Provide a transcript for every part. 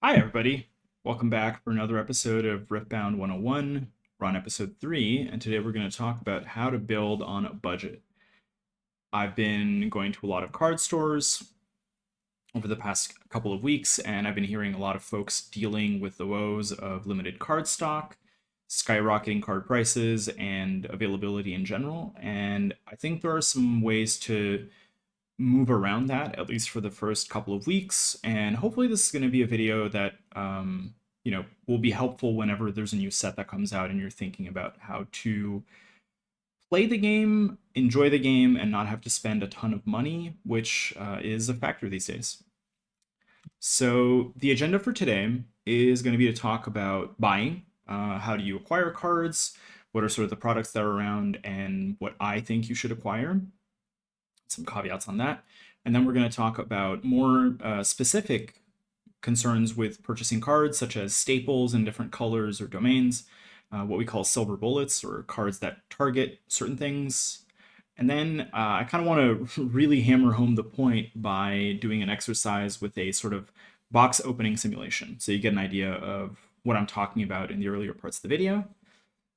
Hi, everybody. Welcome back for another episode of Riftbound 101. We're on episode 3, and today we're going to talk about how to build on a budget. I've been going to a lot of card stores over the past couple of weeks, and I've been hearing a lot of folks dealing with the woes of limited card stock, skyrocketing card prices, and availability in general. And I think there are some ways to move around that, at least for the first couple of weeks. And hopefully this is going to be a video that will be helpful whenever there's a new set that comes out and you're thinking about how to play the game, enjoy the game, and not have to spend a ton of money, which is a factor these days. So the agenda for today is going to be to talk about buying. How do you acquire cards? What are sort of the products that are around and what I think you should acquire? Some caveats on that. And then we're going to talk about more specific concerns with purchasing cards, such as staples in different colors or domains, what we call silver bullets, or cards that target certain things. And then I kind of want to really hammer home the point by doing an exercise with a sort of box opening simulation. So you get an idea of what I'm talking about in the earlier parts of the video.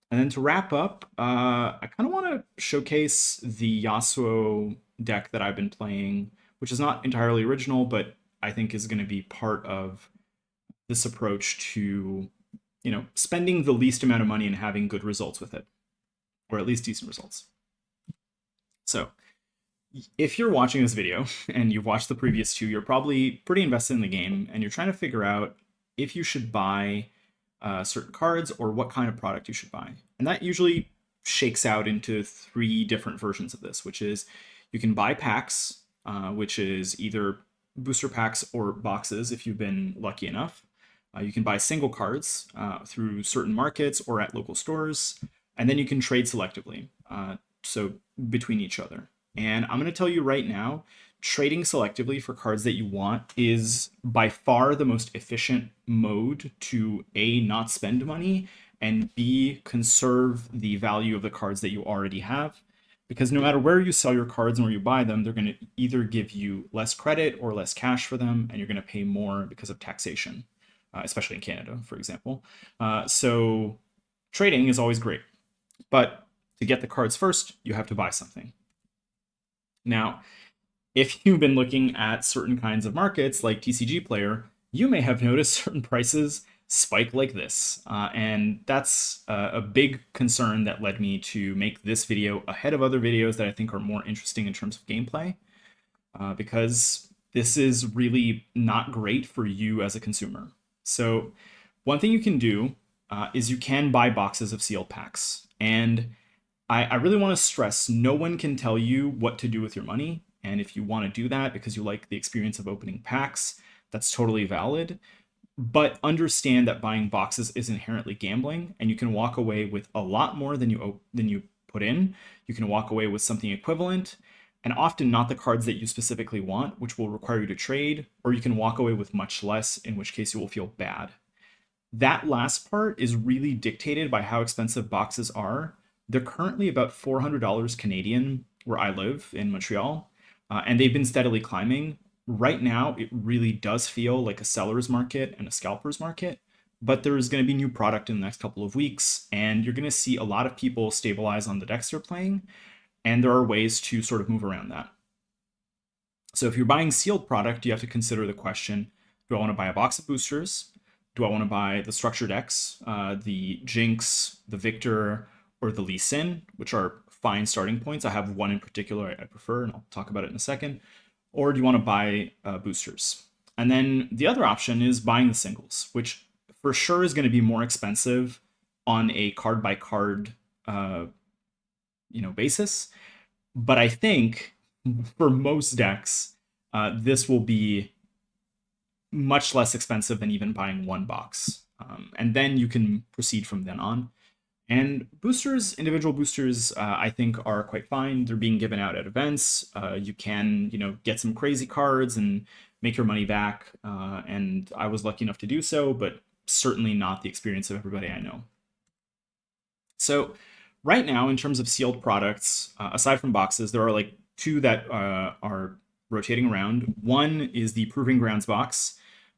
And then to wrap up, I kind of want to showcase the Yasuo deck that I've been playing, which is not entirely original, but I think is going to be part of this approach to, spending the least amount of money and having good results with it, or at least decent results. So if you're watching this video and you've watched the previous two, you're probably pretty invested in the game and you're trying to figure out if you should buy certain cards or what kind of product you should buy. And that usually shakes out into three different versions of this, which is you can buy packs, which is either booster packs or boxes if you've been lucky enough. You can buy single cards through certain markets or at local stores, and then you can trade selectively, so between each other. And I'm going to tell you right now, trading selectively for cards that you want is by far the most efficient mode to A, not spend money, and B, conserve the value of the cards that you already have. Because no matter where you sell your cards and where you buy them, they're going to either give you less credit or less cash for them, and you're going to pay more because of taxation, especially in Canada, for example. So trading is always great. But to get the cards first, you have to buy something. Now, if you've been looking at certain kinds of markets like TCG Player, you may have noticed certain prices spike like this. And that's a big concern that led me to make this video ahead of other videos that I think are more interesting in terms of gameplay, because this is really not great for you as a consumer. So one thing you can do is you can buy boxes of sealed packs. And I really want to stress, no one can tell you what to do with your money. And if you want to do that because you like the experience of opening packs, that's totally valid. But understand that buying boxes is inherently gambling, and you can walk away with a lot more than you put in. You can walk away with something equivalent, and often not the cards that you specifically want, which will require you to trade, or you can walk away with much less, in which case you will feel bad. That last part is really dictated by how expensive boxes are. They're currently about $400 Canadian where I live in Montreal, and they've been steadily climbing. Right now, it really does feel like a seller's market and a scalper's market, but there's going to be new product in the next couple of weeks, and you're going to see a lot of people stabilize on the decks they're playing, and there are ways to sort of move around that. So if you're buying sealed product, you have to consider the question, do I want to buy a box of boosters? Do I want to buy the structure decks, the Jinx, the Victor, or the Lee Sin, which are fine starting points? I have one in particular I prefer, and I'll talk about it in a second. Or do you want to buy boosters? And then the other option is buying the singles, which for sure is going to be more expensive on a card by card, basis. But I think for most decks, this will be much less expensive than even buying one box. And then you can proceed from then on. And boosters, individual boosters, I think are quite fine. They're being given out at events. You can, get some crazy cards and make your money back. And I was lucky enough to do so, but certainly not the experience of everybody I know. So right now, in terms of sealed products, aside from boxes, there are like two that are rotating around. One is the Proving Grounds box,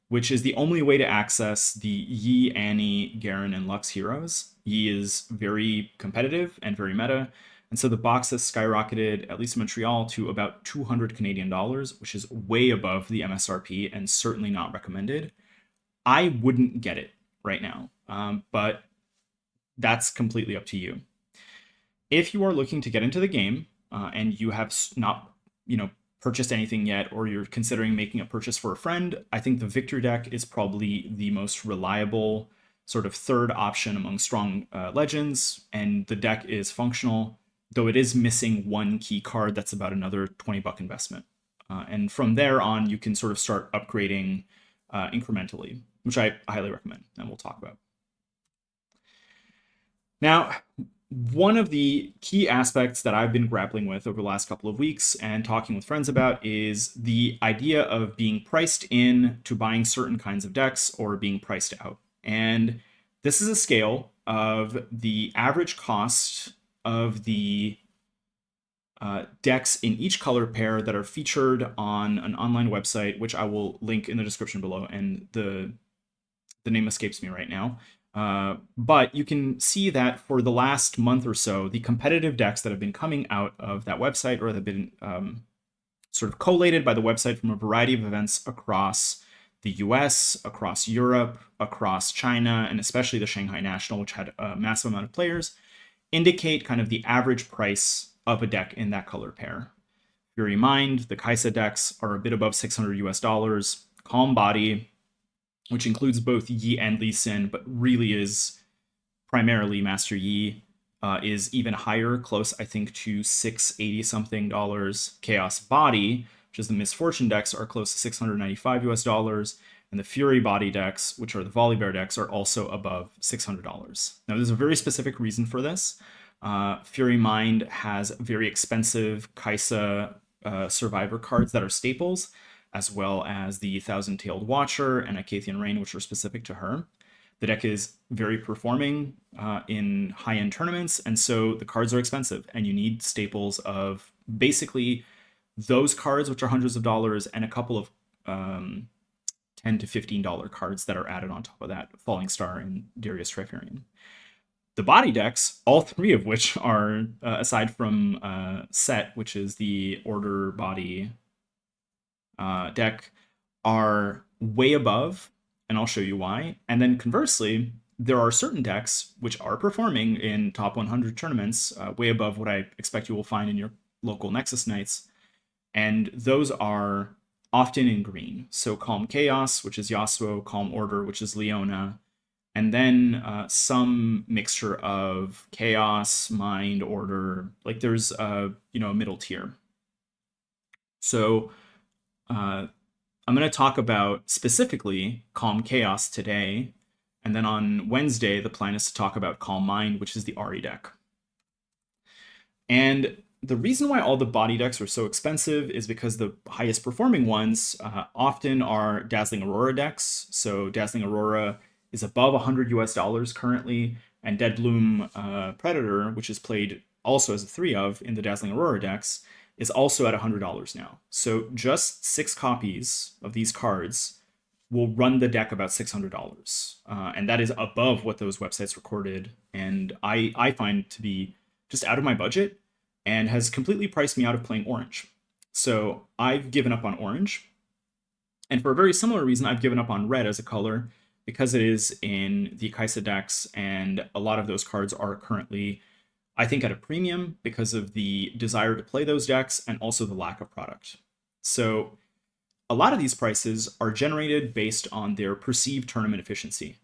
which is the only way to access the Yi, Annie, Garen, and Lux heroes. Yi is very competitive and very meta, and so the box has skyrocketed, at least in Montreal, to about 200 Canadian dollars, which is way above the MSRP and certainly not recommended. I wouldn't get it right now, but that's completely up to you. If you are looking to get into the game and you have not, purchased anything yet, or you're considering making a purchase for a friend, I think the Victor deck is probably the most reliable sort of third option among strong legends, and the deck is functional, though it is missing one key card that's about another $20 investment. And from there on, you can sort of start upgrading incrementally, which I highly recommend, and we'll talk about. Now, one of the key aspects that I've been grappling with over the last couple of weeks and talking with friends about is the idea of being priced in to buying certain kinds of decks or being priced out. And this is a scale of the average cost of the decks in each color pair that are featured on an online website, which I will link in the description below, and the name escapes me right now. But you can see that for the last month or so, the competitive decks that have been coming out of that website, or that have been sort of collated by the website from a variety of events across the US, across Europe, across China, and especially the Shanghai National, which had a massive amount of players, indicate kind of the average price of a deck in that color pair. Fury Mind, the Kaisa decks are a bit above 600 US dollars. Calm Body, which includes both Yi and Lee Sin, but really is primarily Master Yi, is even higher, close, I think, to $680 something. Chaos Body, which is the Misfortune decks, are close to 695 US dollars. And the Fury Body decks, which are the Volibear decks, are also above $600. Now, there's a very specific reason for this. Fury Mind has very expensive Kaisa Survivor cards that are staples, as well as the Thousand-Tailed Watcher and Acathian Rain, which are specific to her. The deck is very performing in high-end tournaments, and so the cards are expensive, and you need staples of basically those cards, which are hundreds of dollars, and a couple of $10 to $15 cards that are added on top of that, Falling Star and Darius Trifarian. The body decks, all three of which are, aside from Set, which is the Order Body deck, are way above, and I'll show you why. And then conversely, there are certain decks which are performing in top 100 tournaments way above what I expect you will find in your local Nexus Nights, and those are often in green. So Calm Chaos, which is Yasuo, Calm Order, which is Leona, and then some mixture of Chaos, Mind, Order. Like there's a middle tier. So I'm going to talk about specifically Calm Chaos today, and then on Wednesday, the plan is to talk about Calm Mind, which is the Ahri deck. And the reason why all the body decks are so expensive is because the highest performing ones often are Dazzling Aurora decks. So Dazzling Aurora is above 100 US dollars currently, and Deadbloom Predator, which is played also as a 3 of in the Dazzling Aurora decks, is also at $100 now. So just 6 copies of these cards will run the deck about $600. And that is above what those websites recorded. And I find to be just out of my budget and has completely priced me out of playing orange. So I've given up on orange. And for a very similar reason, I've given up on red as a color, because it is in the Kaisa decks, and a lot of those cards are currently, I think, at a premium because of the desire to play those decks and also the lack of product. So a lot of these prices are generated based on their perceived tournament efficiency,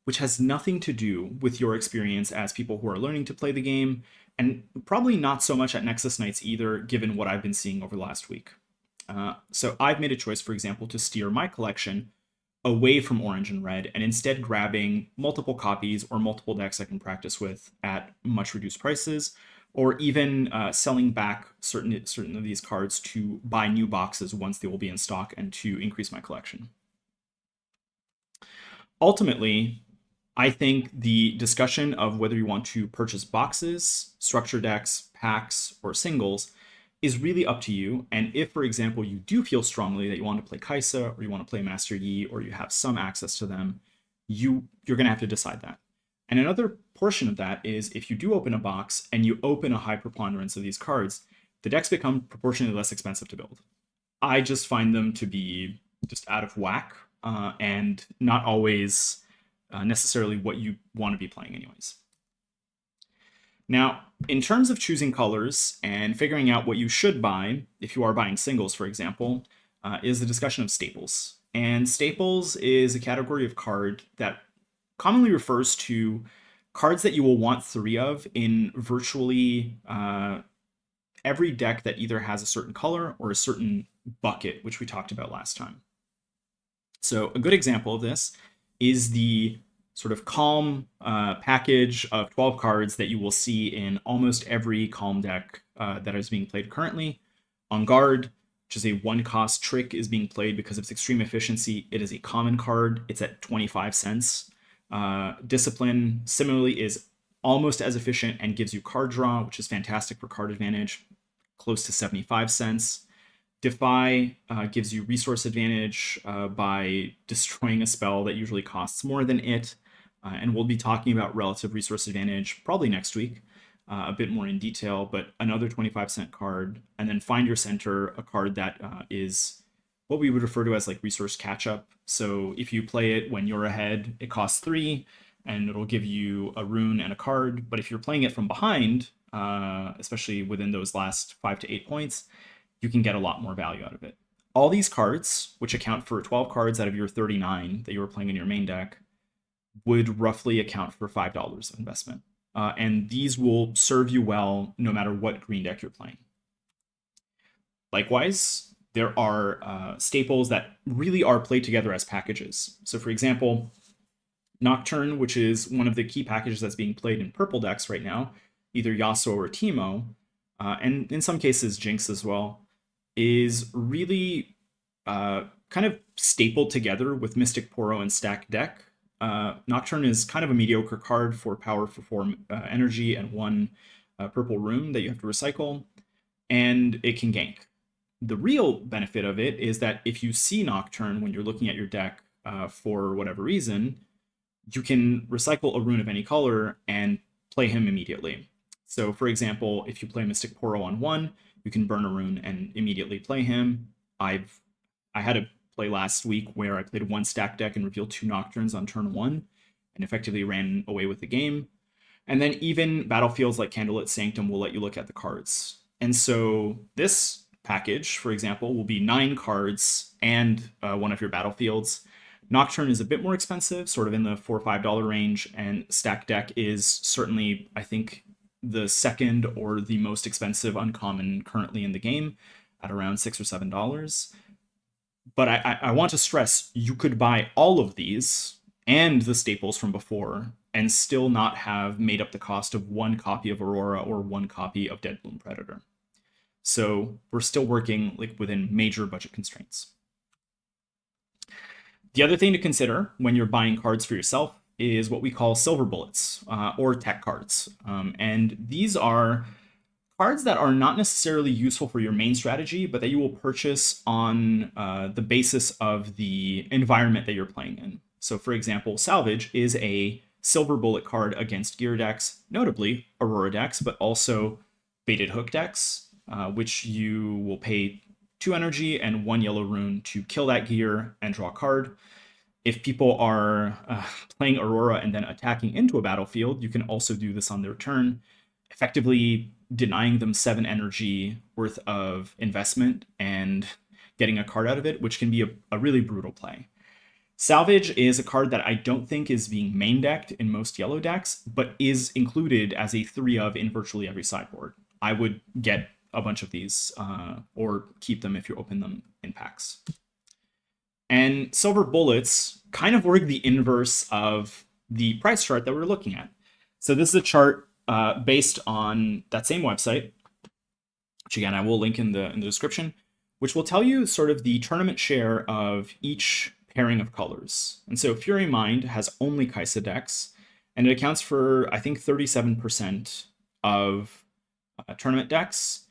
which has nothing to do with your experience as people who are learning to play the game, and probably not so much at Nexus Nights either, given what I've been seeing over the last week. So I've made a choice, for example, to steer my collection away from orange and red, and instead grabbing multiple copies or multiple decks I can practice with at much reduced prices, or even selling back certain of these cards to buy new boxes once they will be in stock and to increase my collection. Ultimately, I think the discussion of whether you want to purchase boxes, structure decks, packs, or singles is really up to you. And if, for example, you do feel strongly that you want to play Kaisa or you want to play Master Yi or you have some access to them, you're going to have to decide that. And another portion of that is if you do open a box and you open a high preponderance of these cards, the decks become proportionally less expensive to build. I just find them to be just out of whack and not always necessarily what you want to be playing anyways. Now, in terms of choosing colors and figuring out what you should buy, if you are buying singles, for example, is the discussion of staples. And staples is a category of card that commonly refers to cards that you will want 3 of in virtually every deck that either has a certain color or a certain bucket, which we talked about last time. So a good example of this is the sort of Calm package of 12 cards that you will see in almost every Calm deck that is being played currently. On Guard, which is a 1-cost trick, is being played because of its extreme efficiency. It is a common card. It's at 25 cents. Discipline, similarly, is almost as efficient and gives you card draw, which is fantastic for card advantage, close to 75 cents. Defy gives you resource advantage by destroying a spell that usually costs more than it. And we'll be talking about relative resource advantage probably next week, a bit more in detail, but another 25-cent card. And then Find Your Center, a card that is what we would refer to as like resource catch-up. So if you play it when you're ahead, it costs 3, and it'll give you a rune and a card. But if you're playing it from behind, especially within those last 5 to 8 points, you can get a lot more value out of it. All these cards, which account for 12 cards out of your 39 that you were playing in your main deck, would roughly account for $5 of investment. And these will serve you well no matter what green deck you're playing. Likewise, there are staples that really are played together as packages. So for example, Nocturne, which is one of the key packages that's being played in purple decks right now, either Yasuo or Teemo, and in some cases Jinx as well, is really kind of stapled together with Mystic Poro and Stack Deck. Nocturne is kind of a mediocre card for power for 4 energy and 1 purple rune that you have to recycle, and it can gank. The real benefit of it is that if you see Nocturne when you're looking at your deck for whatever reason, you can recycle a rune of any color and play him immediately. So for example, if you play Mystic Poro on 1, you can burn a rune and immediately play him. I had a play last week where I played 1 stack deck and revealed 2 Nocturnes on turn 1 and effectively ran away with the game. And then even battlefields like Candlelit Sanctum will let you look at the cards. And so this package, for example, will be 9 cards and one of your battlefields. Nocturne is a bit more expensive, sort of in the $4 or $5 range, and Stack Deck is certainly, I think, the second or the most expensive uncommon currently in the game at around $6 or $7. But I want to stress, you could buy all of these and the staples from before and still not have made up the cost of 1 copy of Aurora or 1 copy of Deadbloom Predator. So we're still working like within major budget constraints. The other thing to consider when you're buying cards for yourself is what we call silver bullets or tech cards. And these are cards that are not necessarily useful for your main strategy, but that you will purchase on the basis of the environment that you're playing in. So for example, Salvage is a silver bullet card against gear decks, notably Aurora decks, but also Baited Hook decks, which you will pay 2 energy and 1 yellow rune to kill that gear and draw a card. If people are playing Aurora and then attacking into a battlefield, you can also do this on their turn, effectively denying them 7 energy worth of investment and getting a card out of it, which can be a really brutal play. Salvage is a card that I don't think is being main decked in most yellow decks, but is included as a 3 of in virtually every sideboard. I would get a bunch of these or keep them if you open them in packs. And silver bullets kind of work the inverse of the price chart that we're looking at. So this is a chart based on that same website, which again, I will link in the description, which will tell you sort of the tournament share of each pairing of colors. And so Fury Mind has only Kaisa decks, and it accounts for, I think, 37% of tournament decks.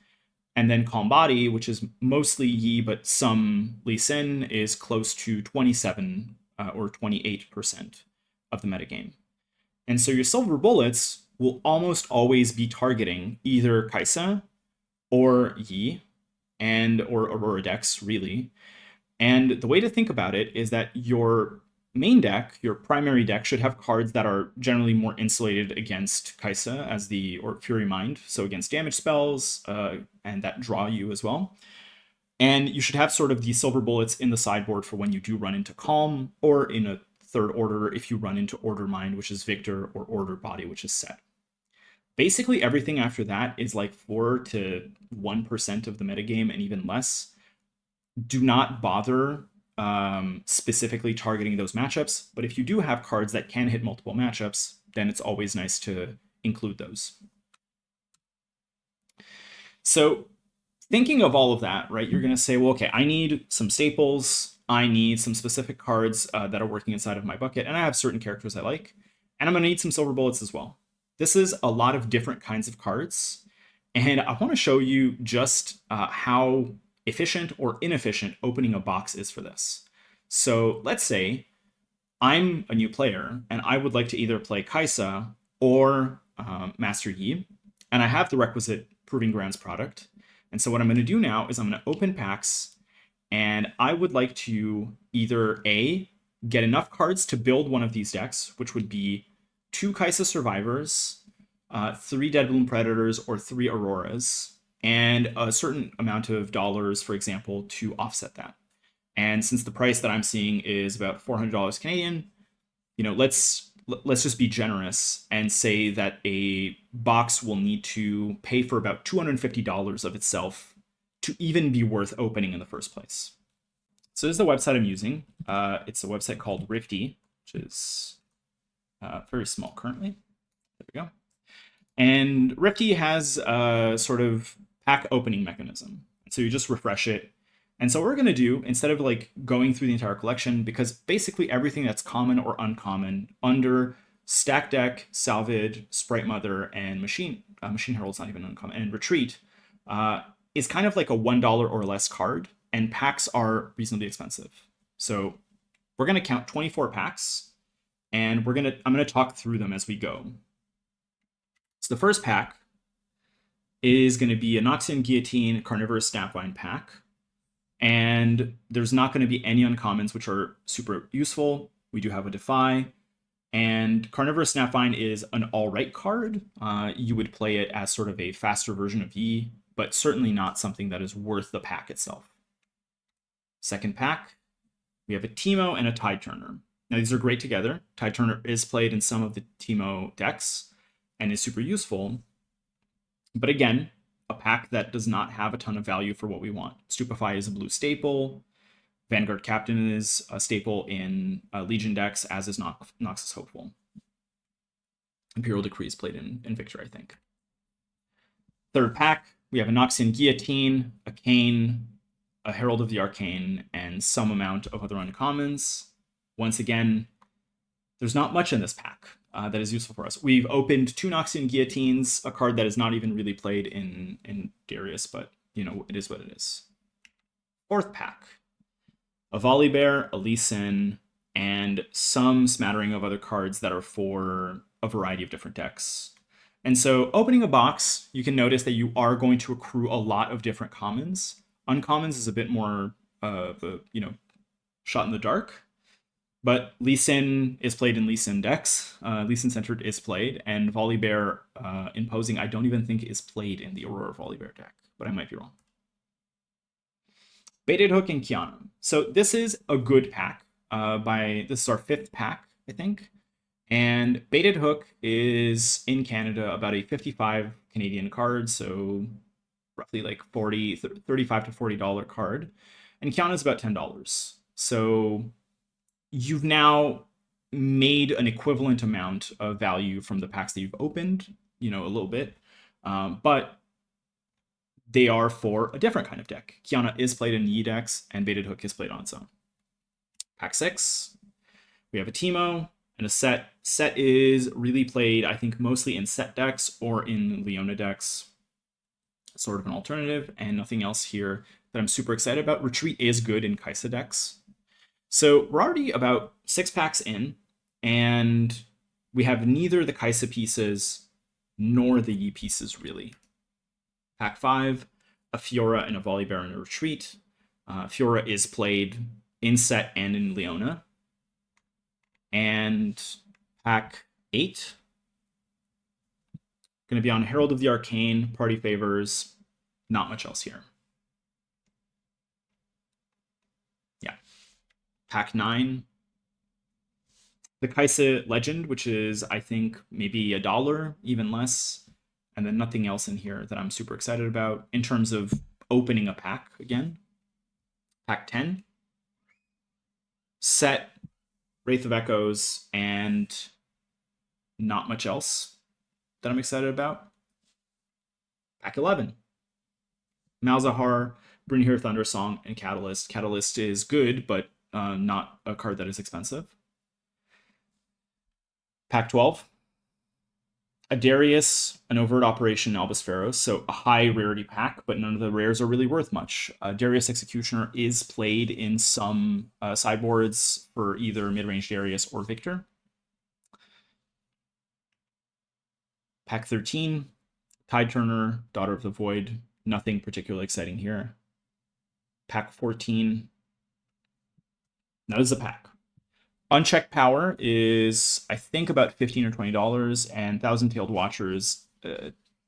And then Calm Body, which is mostly Yi, but some Lee Sin, is close to 27 or 28% of the metagame. And so your silver bullets will almost always be targeting either Kaisa or Yi and or Aurora decks, really. And the way to think about it is that your main deck, your primary deck, should have cards that are generally more insulated against Kaisa as the or Fury Mind, so against damage spells, and that draw you as well. And you should have sort of the silver bullets in the sideboard for when you do run into Calm, or in a third order if you run into Order Mind, which is Victor, or Order Body, which is Set. Basically, everything after that is like 4 to 1% of the metagame and even less. Do not bother specifically targeting those matchups, but if you do have cards that can hit multiple matchups, then it's always nice to include those. So thinking of all of that, right, you're going to say, well, okay, I need some staples, I need some specific cards that are working inside of my bucket, and I have certain characters I like, and I'm going to need some silver bullets as well. This is a lot of different kinds of cards, and I want to show you just how efficient or inefficient opening a box is for this. So let's say I'm a new player and I would like to either play Kaisa or Master Yi, and I have the requisite Proving Grounds product. And so what I'm going to do now is I'm going to open packs, and I would like to either A, get enough cards to build one of these decks, which would be 2 Kaisa Survivors, 3 Deadbloom Predators, or 3 Auroras, and a certain amount of dollars, for example, to offset that. And since the price that I'm seeing is about $400 Canadian, let's just be generous and say that a box will need to pay for about $250 of itself to even be worth opening in the first place. So this is the website I'm using. It's a website called Rifty, which is very small currently. There we go. And Rifty has a sort of pack opening mechanism. So you just refresh it. And so what we're going to do, instead of like going through the entire collection, because basically everything that's common or uncommon under Stack Deck, Salvage, Sprite Mother, and Machine Herald's not even uncommon, and Retreat, is kind of like a $1 or less card, and packs are reasonably expensive. So we're going to count 24 packs, and I'm going to talk through them as we go. So the first pack is going to be a Noxian Guillotine Carnivorous Snapvine pack. And there's not going to be any uncommons, which are super useful. We do have a Defy. And Carnivorous Snapvine is an all-right card. You would play it as sort of a faster version of Yi, but certainly not something that is worth the pack itself. Second pack, we have a Teemo and a Tide Turner. Now, these are great together. Tide Turner is played in some of the Teemo decks and is super useful. But again, a pack that does not have a ton of value for what we want. Stupefy is a blue staple. Vanguard Captain is a staple in Legion decks, as is Noxus Hopeful. Imperial Decree is played in Victor, I think. Third pack, we have a Noxian Guillotine, a Kane, a Herald of the Arcane, and some amount of other uncommons. Once again, there's not much in this pack that is useful for us. We've opened 2 Noxian Guillotines, a card that is not even really played in Darius, but it is what it is. Fourth pack, a Volibear, a Lee Sin, and some smattering of other cards that are for a variety of different decks. And so opening a box, you can notice that you are going to accrue a lot of different commons. Uncommons is a bit more of a, shot in the dark. But Lee Sin is played in Lee Sin decks. Lee Sin Centered is played, and Volibear Imposing I don't even think is played in the Aurora Volibear deck, but I might be wrong. Baited Hook and Kiana. So this is a good pack. This is our 5th pack, I think. And Baited Hook is in Canada about a 55 Canadian card, so roughly like $35 to $40 card. And Kiana is about $10. So you've now made an equivalent amount of value from the packs that you've opened, a little bit, but they are for a different kind of deck. Kiana is played in Yi decks, and Baited Hook is played on its own. Pack 6, we have a Teemo and a Set. Set is really played, I think, mostly in Set decks or in Leona decks. sort of an alternative, and nothing else here that I'm super excited about. Retreat is good in Kaisa decks. So we're already about 6 packs in, and we have neither the Kaisa pieces nor the Yi pieces, really. Pack 5, a Fiora and a Volibear in a Retreat. Fiora is played in set and in Leona. And pack 8, going to be on Herald of the Arcane, Party Favors, not much else here. Yeah. Pack 9, the Kaisa Legend, which is, I think, maybe $1, even less. And then nothing else in here that I'm super excited about in terms of opening a pack again. Pack 10, set, Wraith of Echoes, and not much else that I'm excited about. Pack 11, Malzahar, Brynhir Thundersong, and Catalyst. Catalyst is good, but not a card that is expensive. Pack 12, a Darius, an Overt Operation, Albus Pharaohs, so a high rarity pack, but none of the rares are really worth much. Darius Executioner is played in some sideboards for either mid-range Darius or Victor. Pack 13, Tide Turner, Daughter of the Void, nothing particularly exciting here. Pack 14, that is a pack. Unchecked Power is, I think, about $15 or $20, and Thousand-Tailed Watchers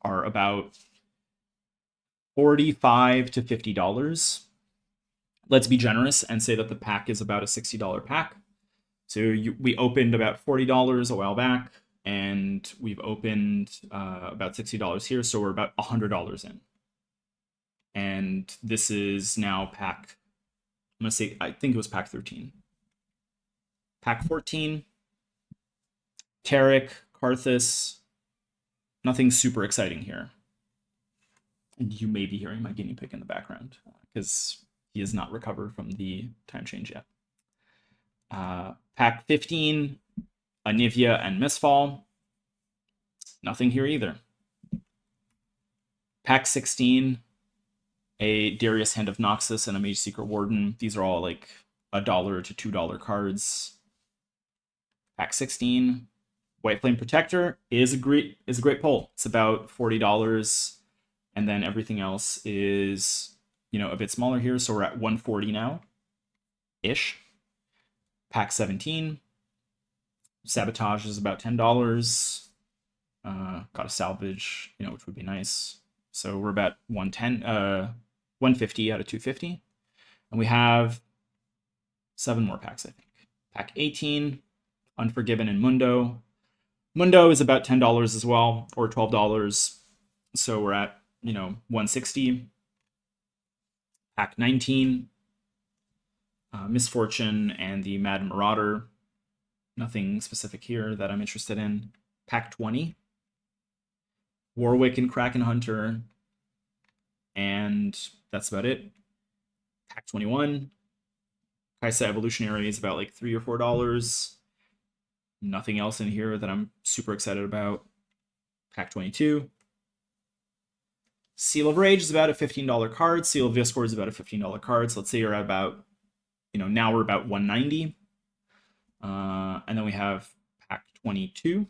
are about $45 to $50. Let's be generous and say that the pack is about a $60 pack. So we opened about $40 a while back, and we've opened about $60 here, so we're about $100 in. And this is now pack, I'm going to say, I think it was pack 13. Pack 14, Taric, Karthus, nothing super exciting here. And you may be hearing my guinea pig in the background because he has not recovered from the time change yet. Pack 15, Anivia and Mistfall, nothing here either. Pack 16, a Darius Hand of Noxus and a Mage Seeker Warden. These are all like $1 to $2 cards. Pack 16, White Flame Protector is a great pull. It's about $40, and then everything else is, a bit smaller here. So we're at $140 now, ish. Pack 17, Sabotage is about $10. Got a salvage, which would be nice. So we're about 150 out of 250, and we have 7 more packs, I think. Pack 18. Unforgiven and Mundo. Mundo is about $10 as well, or $12. So we're at, 160. Pack 19. Misfortune and the Mad Marauder. Nothing specific here that I'm interested in. Pack 20. Warwick and Kraken Hunter. And that's about it. Pack 21. Kaisa Evolutionary is about like $3 or $4. Nothing else in here that I'm super excited about. Pack 22. Seal of Rage is about a $15 card. Seal of Discord is about a $15 card. So let's say you're at about, now we're about 190. And then we have Pack 22.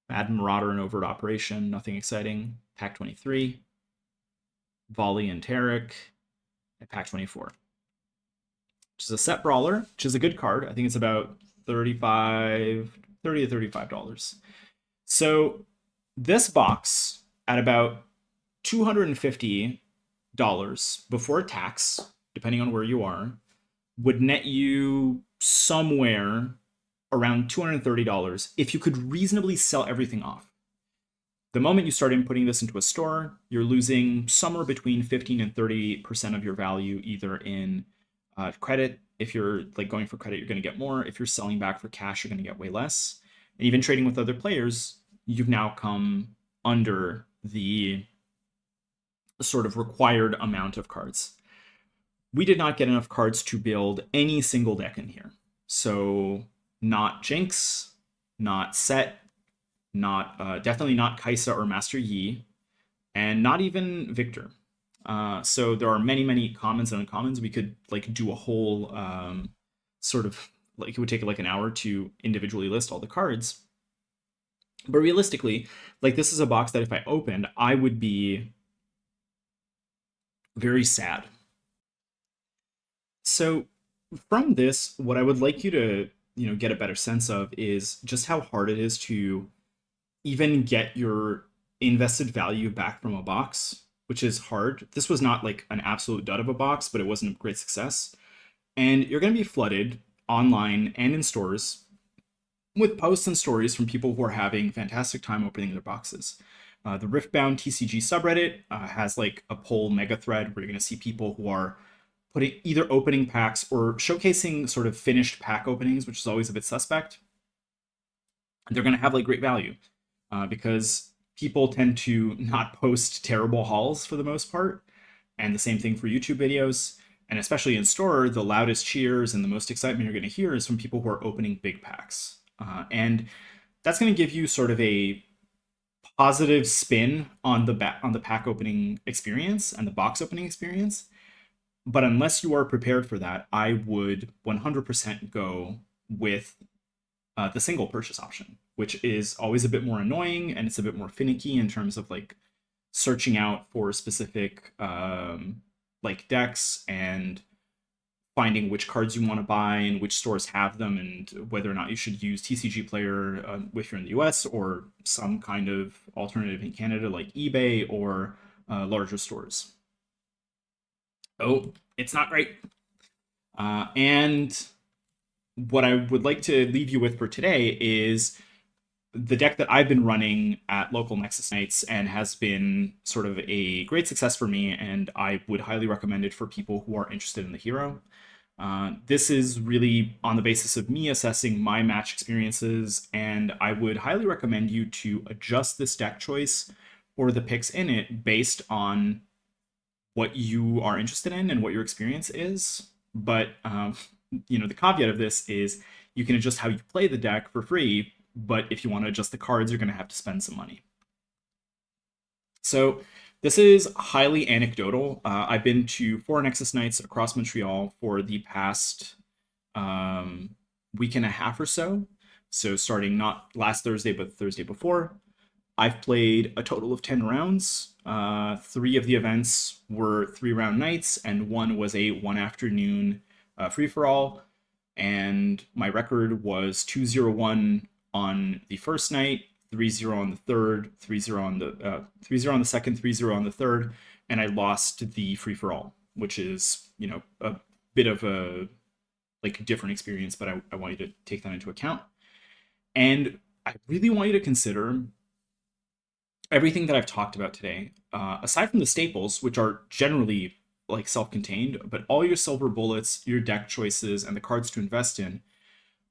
Mad Marauder and Overt Operation, nothing exciting. Pack 23. Volley and Taric. And Pack 24. Which is a set brawler, which is a good card. I think it's about $30 to $35. So this box at about $250 before tax, depending on where you are, would net you somewhere around $230 if you could reasonably sell everything off. The moment you start inputting this into a store, you're losing somewhere between 15 and 30% of your value, either in credit. If you're going for credit, you're going to get more. If you're selling back for cash, you're going to get way less. And even trading with other players, you've now come under the sort of required amount of cards. We did not get enough cards to build any single deck in here. So not Jinx, not Set, not definitely not Kaisa or Master Yi, and not even Victor. So there are many, many commons and uncommons. We could like do a whole sort of like it would take like an hour to individually list all the cards. But realistically, like this is a box that if I opened, I would be very sad. So from this, what I would like you to, get a better sense of is just how hard it is to even get your invested value back from a box, which is hard. This was not like an absolute dud of a box, but it wasn't a great success. And you're going to be flooded online and in stores with posts and stories from people who are having fantastic time opening their boxes. The Riftbound TCG subreddit has like a poll mega thread where you're going to see people who are putting either opening packs or showcasing sort of finished pack openings, which is always a bit suspect. They're going to have like great value because people tend to not post terrible hauls for the most part. And the same thing for YouTube videos. And especially in store, the loudest cheers and the most excitement you're going to hear is from people who are opening big packs. And that's going to give you sort of a positive spin on the pack opening experience and the box opening experience. But unless you are prepared for that, I would 100% go with the single purchase option, which is always a bit more annoying and it's a bit more finicky in terms of like searching out for specific like decks and finding which cards you want to buy and which stores have them and whether or not you should use TCG Player if you're in the US or some kind of alternative in Canada like eBay or larger stores. Oh, it's not great. And what I would like to leave you with for today is the deck that I've been running at local Nexus Nights and has been sort of a great success for me, and I would highly recommend it for people who are interested in the hero. This is really on the basis of me assessing my match experiences, and I would highly recommend you to adjust this deck choice or the picks in it based on what you are interested in and what your experience is. But the caveat of this is you can adjust how you play the deck for free, but if you want to adjust the cards, you're going to have to spend some money. So this is highly anecdotal. I've been to 4 Nexus Nights across Montreal for the past week and a half or so. So starting not last Thursday, but the Thursday before. I've played a total of 10 rounds. 3 of the events were 3-round nights, and one was a 1 afternoon free-for-all. And my record was 2-0-1 on the first night, 3-0 on the third, 3-0 on the 3-0 on the second, 3-0 on the third, and I lost the free-for-all, which is, a bit of a like different experience, but I want you to take that into account. And I really want you to consider everything that I've talked about today, aside from the staples, which are generally like self-contained, but all your silver bullets, your deck choices, and the cards to invest in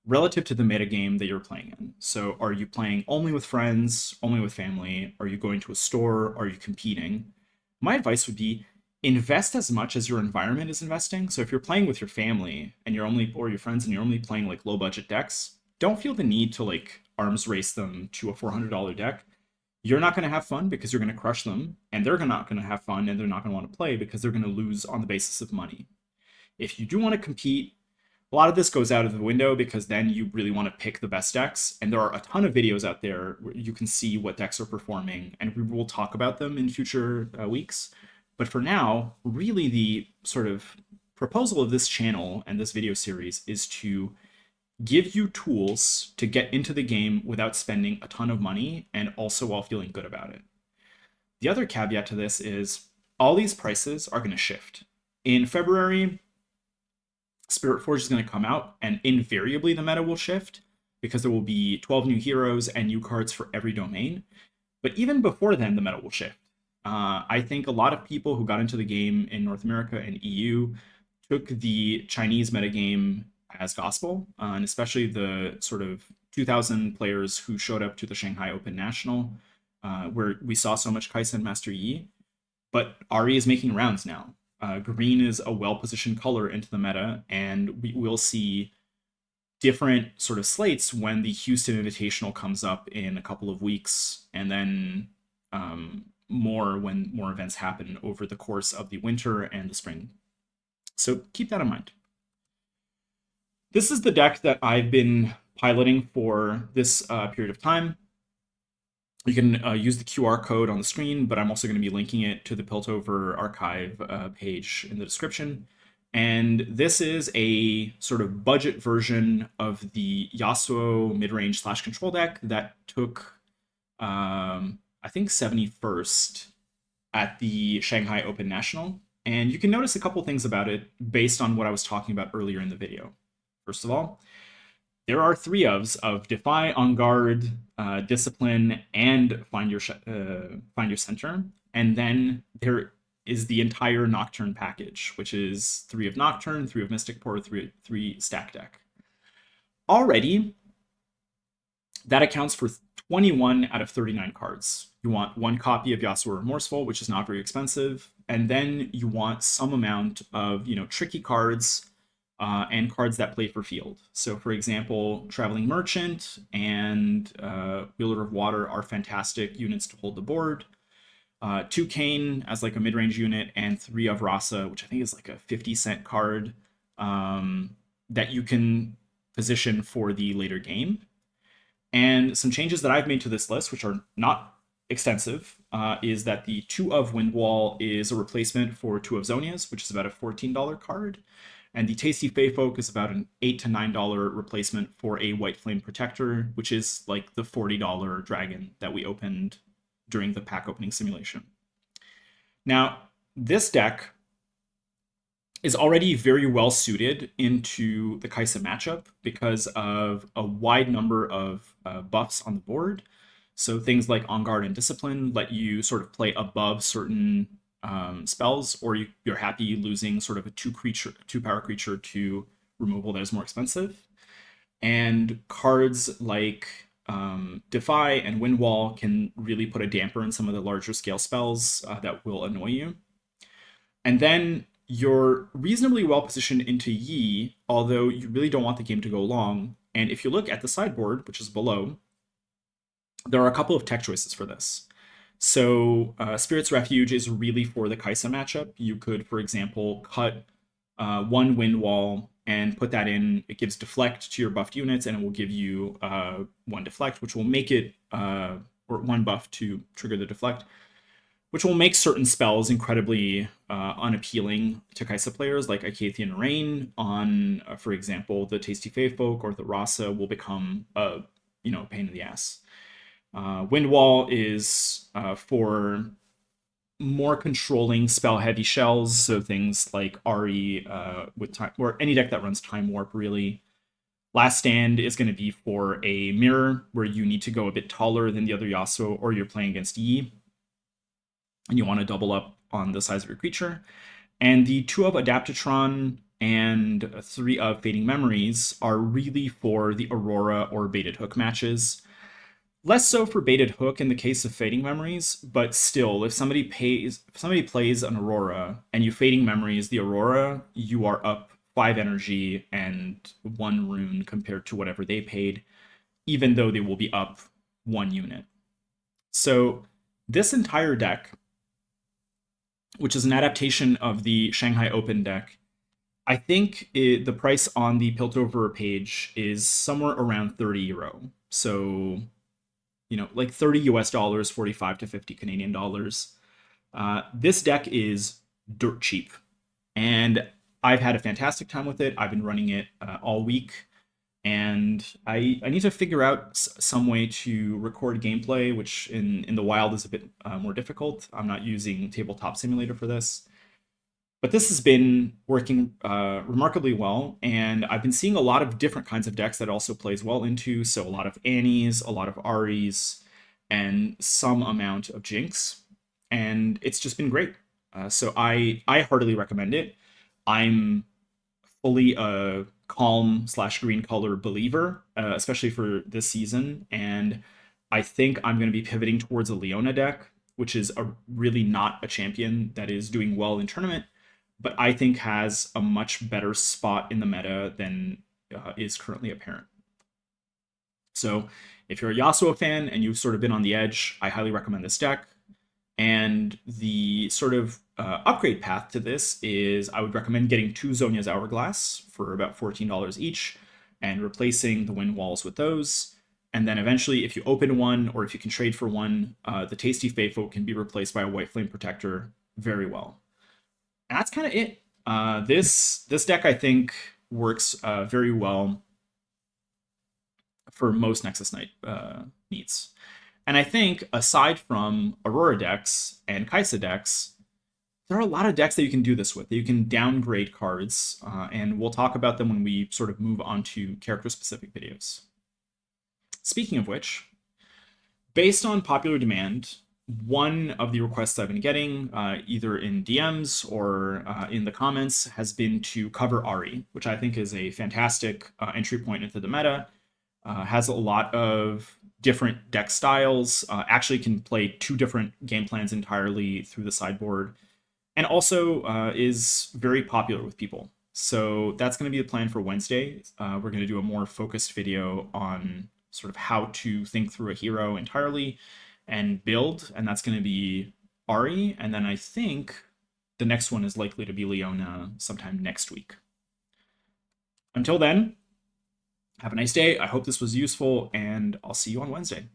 relative to the metagame that you're playing in. So are you playing only with friends, only with family? Are you going to a store? Are you competing? My advice would be invest as much as your environment is investing. So if you're playing with your family and or your friends and you're only playing like low budget decks, don't feel the need to like arms race them to a $400 deck. You're not going to have fun because you're going to crush them, and they're not going to have fun and they're not going to want to play because they're going to lose on the basis of money. If you do want to compete, a lot of this goes out of the window because then you really want to pick the best decks, and there are a ton of videos out there where you can see what decks are performing, and we will talk about them in future weeks. But for now, really the sort of proposal of this channel and this video series is to give you tools to get into the game without spending a ton of money and also while feeling good about it. The other caveat to this is all these prices are going to shift. In February, Spirit Forge is going to come out, and invariably the meta will shift because there will be 12 new heroes and new cards for every domain. But even before then, the meta will shift. I think a lot of people who got into the game in North America and EU took the Chinese metagame as gospel, and especially the sort of 2,000 players who showed up to the Shanghai Open National, where we saw so much Kai'Sa Master Yi. But Ari is making rounds now. Green is a well-positioned color into the meta, and we will see different sort of slates when the Houston Invitational comes up in a couple of weeks, and then more when more events happen over the course of the winter and the spring. So keep that in mind. This is the deck that I've been piloting for this period of time. You can use the QR code on the screen, but I'm also going to be linking it to the Piltover archive page in the description. And this is a sort of budget version of the Yasuo mid-range slash control deck that took, I think, 71st at the Shanghai Open National. And you can notice a couple things about it based on what I was talking about earlier in the video. First of all, there are three ofs of Defy, On Guard, Discipline, and Find Your Center. And then there is the entire Nocturne package, which is 3 of Nocturne, 3 of Mystic Pour, 3 stack deck. Already, that accounts for 21 out of 39 cards. You want 1 copy of Yasuo Remorseful, which is not very expensive, and then you want some amount of, tricky cards and cards that play for field. So, for example, Traveling Merchant and Wielder of Water are fantastic units to hold the board. 2 Kane as like a mid-range unit, and 3 of Rasa, which I think is like a 50-cent card that you can position for the later game. And some changes that I've made to this list, which are not extensive, is that the 2 of Windwall is a replacement for 2 of Zonias, which is about a $14 card. And the Tasty Fey Folk is about an $8 to $9 replacement for a White Flame Protector, which is like the $40 dragon that we opened during the pack opening simulation. Now, this deck is already very well suited into the Kai'Sa matchup because of a wide number of buffs on the board. So things like On Guard and Discipline let you sort of play above certain spells, or you're happy losing sort of a 2-power creature to removal that is more expensive. And cards like Defy and Windwall can really put a damper in some of the larger scale spells that will annoy you. And then you're reasonably well positioned into Yi, although you really don't want the game to go long. And if you look at the sideboard, which is below, there are a couple of tech choices for this. So Spirit's Refuge is really for the Kai'Sa matchup. You could, for example, cut 1 Windwall and put that in. It gives deflect to your buffed units, and it will give you 1 deflect, which will make it, or 1 buff to trigger the deflect, which will make certain spells incredibly unappealing to Kai'Sa players, like Icathian Rain on, for example, the Tasty Fey Folk or the Rasa will become a pain in the ass. Windwall is for more controlling spell-heavy shells, so things like Ari with time, or any deck that runs Time Warp, really. Last Stand is going to be for a mirror, where you need to go a bit taller than the other Yasuo, or you're playing against Yi, and you want to double up on the size of your creature. And the 2 of Adaptatron and 3 of Fading Memories are really for the Aurora or Baited Hook matches. Less so for Baited Hook in the case of Fading Memories, but still, if somebody plays an Aurora and you Fading Memories the Aurora, you are up 5 energy and 1 rune compared to whatever they paid, even though they will be up 1 unit. So this entire deck, which is an adaptation of the Shanghai Open deck, I think the price on the Piltover page is somewhere around €30. So, like $30 US, 45 to 50 Canadian dollars. This deck is dirt cheap, and I've had a fantastic time with it. I've been running it all week, and I need to figure out some way to record gameplay, which in the wild is a bit more difficult. I'm not using Tabletop Simulator for this. But this has been working remarkably well, and I've been seeing a lot of different kinds of decks that it also plays well into. So a lot of Annies, a lot of Aries, and some amount of Jinx, and it's just been great. So I heartily recommend it. I'm fully a calm/green color believer, especially for this season, and I think I'm going to be pivoting towards a Leona deck, which is really not a champion that is doing well in tournament, but I think has a much better spot in the meta than is currently apparent. So if you're a Yasuo fan and you've sort of been on the edge, I highly recommend this deck. And the sort of upgrade path to this is I would recommend getting 2 Zonia's Hourglass for about $14 each and replacing the wind walls with those. And then eventually, if you open one or if you can trade for one, the Tasty Faithful can be replaced by a White Flame Protector very well. And that's kind of it. This deck, I think, works very well for most Nexus Knight needs. And I think aside from Aurora decks and Kaisa decks, there are a lot of decks that you can do this with. You can downgrade cards, and we'll talk about them when we sort of move on to character-specific videos. Speaking of which, based on popular demand, one of the requests I've been getting, either in DMs or in the comments, has been to cover Ahri, which I think is a fantastic entry point into the meta. Has a lot of different deck styles, actually can play 2 different game plans entirely through the sideboard, and also is very popular with people. So that's going to be the plan for Wednesday. We're going to do a more focused video on sort of how to think through a hero entirely and build, and that's going to be Ahri, and then I think the next one is likely to be Leona sometime next week. Until then, have a nice day. I hope this was useful, and I'll see you on Wednesday.